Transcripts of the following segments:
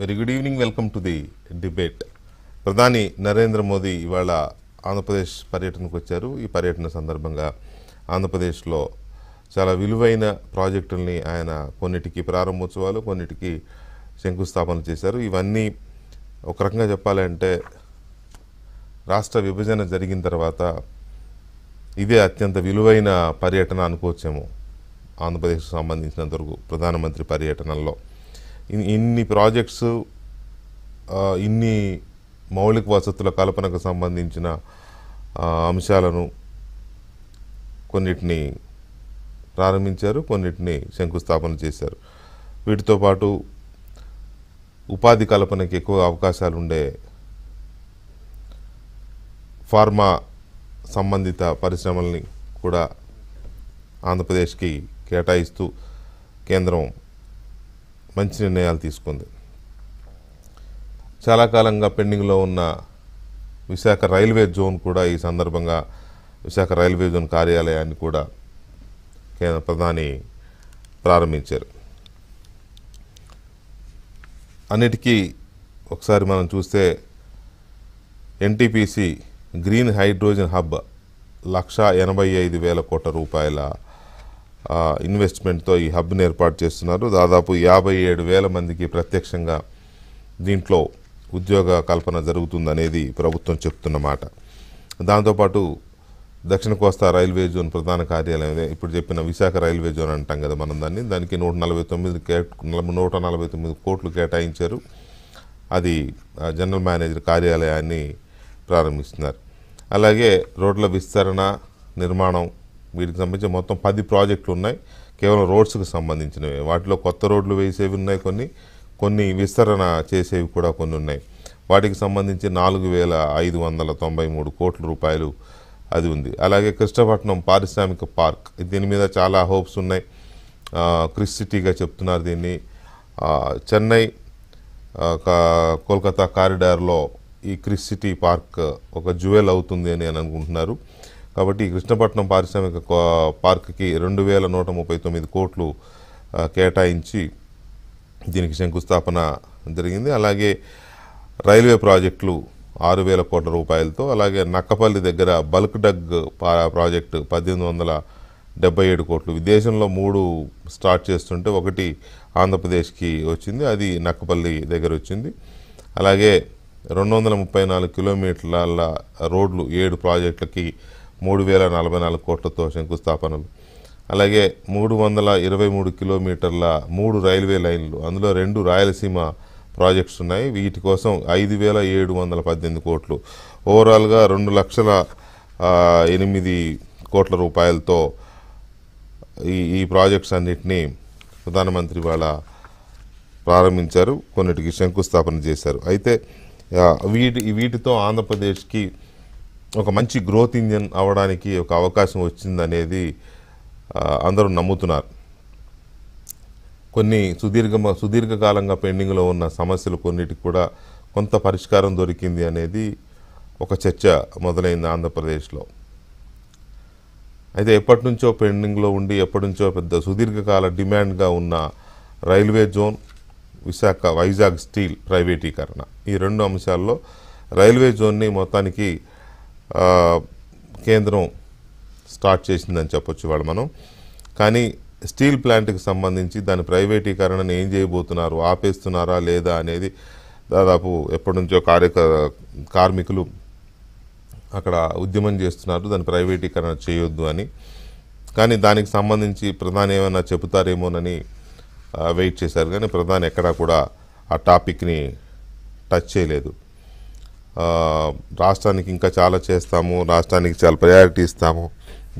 Very good evening. Welcome to the debate. ప్రధాని నరేంద్ర మోదీ ఇవాళ ఆంధ్రప్రదేశ్ పర్యటనకు వచ్చారు. ఈ పర్యటన సందర్భంగా ఆంధ్రప్రదేశ్లో చాలా విలువైన ప్రాజెక్టుల్ని ఆయన కొన్నిటికి ప్రారంభోత్సవాలు, కొన్నిటికి శంకుస్థాపన చేశారు. ఇవన్నీ ఒక రకంగా చెప్పాలంటే రాష్ట్ర విభజన జరిగిన తర్వాత ఇదే అత్యంత విలువైన పర్యటన అనుకోవచ్చేమో ఆంధ్రప్రదేశ్కు సంబంధించినంతవరకు ప్రధానమంత్రి పర్యటనలో. ఇన్ని ప్రాజెక్ట్స్, ఇన్ని మౌలిక వసతుల కల్పనకు సంబంధించిన అంశాలను కొన్నిటిని ప్రారంభించారు, కొన్నిటిని శంకుస్థాపన చేశారు. వీటితో పాటు ఉపాధి కల్పనకి ఎక్కువ అవకాశాలు ఉండే ఫార్మా సంబంధిత పరిశ్రమల్ని కూడా ఆంధ్రప్రదేశ్కి కేటాయిస్తూ కేంద్రం మంచి నిర్ణయాలు తీసుకుంది. చాలా కాలంగా పెండింగ్లో ఉన్న విశాఖ రైల్వే జోన్ కూడా ఈ సందర్భంగా విశాఖ రైల్వే జోన్ కార్యాలయాన్ని కూడా ప్రధాని ప్రారంభించారు. అన్నిటికీ ఒకసారి మనం చూస్తే ఎన్టీపీసీ గ్రీన్ హైడ్రోజన్ హబ్ 1,85,000 కోట్ల రూపాయల ఇన్వెస్ట్మెంట్తో ఈ హబ్ని ఏర్పాటు చేస్తున్నారు. దాదాపు 57,000 మందికి ప్రత్యక్షంగా దీంట్లో ఉద్యోగ కల్పన జరుగుతుందనేది ప్రభుత్వం చెప్తున్నమాట. దాంతోపాటు దక్షిణ కోస్తా రైల్వే జోన్ ప్రధాన కార్యాలయం, ఇప్పుడు చెప్పిన విశాఖ రైల్వే జోన్ అంటాం కదా మనం దానికి 149 కోట్లు కేటాయించారు. అది జనరల్ మేనేజర్ కార్యాలయాన్ని ప్రారంభిస్తున్నారు. అలాగే రోడ్ల విస్తరణ, నిర్మాణం, వీటికి సంబంధించి మొత్తం 10 ప్రాజెక్టులు ఉన్నాయి. కేవలం రోడ్స్కి సంబంధించినవి. వాటిలో కొత్త రోడ్లు వేసేవి ఉన్నాయి, కొన్ని విస్తరణ చేసేవి కూడా కొన్ని ఉన్నాయి. వాటికి సంబంధించి 4,593 కోట్ల రూపాయలు అది ఉంది. అలాగే కృష్ణపట్నం పారిశ్రామిక పార్క్, దీని మీద చాలా హోప్స్ ఉన్నాయి. క్రిస్ సిటీగా చెప్తున్నారు దీన్ని. చెన్నై కోల్కతా కారిడార్లో ఈ క్రిస్ సిటీ పార్క్ ఒక జ్యువెల్ అవుతుంది అని అనుకుంటున్నారు. కాబట్టి కృష్ణపట్నం పారిశ్రామిక పార్క్కి 2,139 కోట్లు కేటాయించి దీనికి శంకుస్థాపన జరిగింది. అలాగే రైల్వే ప్రాజెక్టులు 6,000 కోట్ల రూపాయలతో, అలాగే నక్కపల్లి దగ్గర బల్క్ డగ్ ప్రాజెక్టు 1,877 కోట్లు. దేశంలో 3 స్టార్ట్ చేస్తుంటే ఒకటి ఆంధ్రప్రదేశ్కి వచ్చింది, అది నక్కపల్లి దగ్గర వచ్చింది. అలాగే 234 కిలోమీటర్ల రోడ్లు 7 ప్రాజెక్టులకి 3,044 కోట్లతో శంకుస్థాపనలు. అలాగే 323 కిలోమీటర్ల 3 రైల్వే లైన్లు, అందులో 2 రాయలసీమ ప్రాజెక్ట్స్ ఉన్నాయి. వీటి కోసం 5,718 కోట్లు. ఓవరాల్గా 2,08,000 కోట్ల రూపాయలతో ఈ ప్రాజెక్ట్స్ అన్నిటినీ ప్రధానమంత్రి వాళ్ళ ప్రారంభించారు, కొన్నిటికి శంకుస్థాపన చేశారు. అయితే వీటితో ఆంధ్రప్రదేశ్కి ఒక మంచి గ్రోత్ ఇంజన్ అవ్వడానికి ఒక అవకాశం వచ్చిందనేది అందరూ నమ్ముతున్నారు. కొన్ని సుదీర్ఘకాలంగా పెండింగ్లో ఉన్న సమస్యలు కొన్నిటికి కూడా కొంత పరిష్కారం దొరికింది అనేది ఒక చర్చ మొదలైంది ఆంధ్రప్రదేశ్లో. అయితే ఎప్పటి నుంచో పెండింగ్లో ఉండి ఎప్పటి నుంచో పెద్ద సుదీర్ఘకాల డిమాండ్గా ఉన్న రైల్వే జోన్, వైజాగ్ స్టీల్ ప్రైవేటీకరణ, ఈ 2 అంశాల్లో రైల్వే జోన్ని మొత్తానికి కేంద్రం స్టార్ట్ చేసిందని చెప్పొచ్చు వాళ్ళు మనం. కానీ స్టీల్ ప్లాంట్కి సంబంధించి దాని ప్రైవేటీకరణను ఏం చేయబోతున్నారు, ఆపేస్తున్నారా లేదా అనేది దాదాపు ఎప్పటి నుంచో కార్మికులు అక్కడ ఉద్యమం చేస్తున్నారు, దాని ప్రైవేటీకరణ చేయొద్దు అని. కానీ దానికి సంబంధించి ప్రధాని ఏమైనా చెబుతారేమోనని వెయిట్ చేశారు. కానీ ప్రధాని ఎక్కడా కూడా ఆ టాపిక్ని టచ్ చేయలేదు. రాష్ట్రానికి ఇంకా చాలా చేస్తాము, రాష్ట్రానికి చాలా ప్రయారిటీ ఇస్తాము,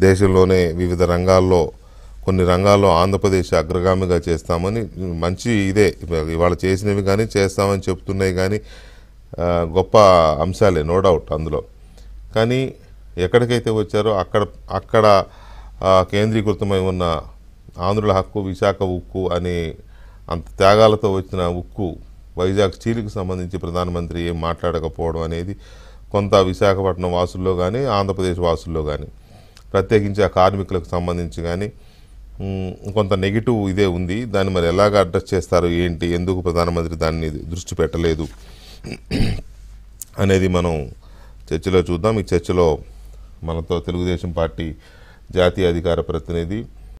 దేశంలోనే వివిధ రంగాల్లో కొన్ని రంగాల్లో ఆంధ్రప్రదేశ్ అగ్రగామిగా చేస్తామని మంచి ఇదే ఇవాళ చేసినవి కానీ చేస్తామని చెప్తున్నాయి. కానీ గొప్ప అంశాలే, నో డౌట్ అందులో. కానీ ఎక్కడికైతే వచ్చారో అక్కడ కేంద్రీకృతమై ఉన్న ఆంధ్రుల హక్కు, విశాఖ ఉక్కు అనే అంత త్యాగాలతో వచ్చిన ఉక్కు, వైజాగ్ స్టీల్కి సంబంధించి ప్రధానమంత్రి ఏం మాట్లాడకపోవడం అనేది కొంత విశాఖపట్నం వాసుల్లో కానీ ఆంధ్రప్రదేశ్ వాసుల్లో కానీ, ప్రత్యేకించి ఆ కార్మికులకు సంబంధించి కానీ కొంత నెగిటివ్ ఇదే ఉంది. దాన్ని మరి ఎలాగ అడ్రస్ చేస్తారు ఏంటి, ఎందుకు ప్రధానమంత్రి దాన్ని దృష్టి పెట్టలేదు అనేది మనం చర్చలో చూద్దాం. ఈ చర్చలో మనతో తెలుగుదేశం పార్టీ జాతీయ అధికార ప్రతినిధి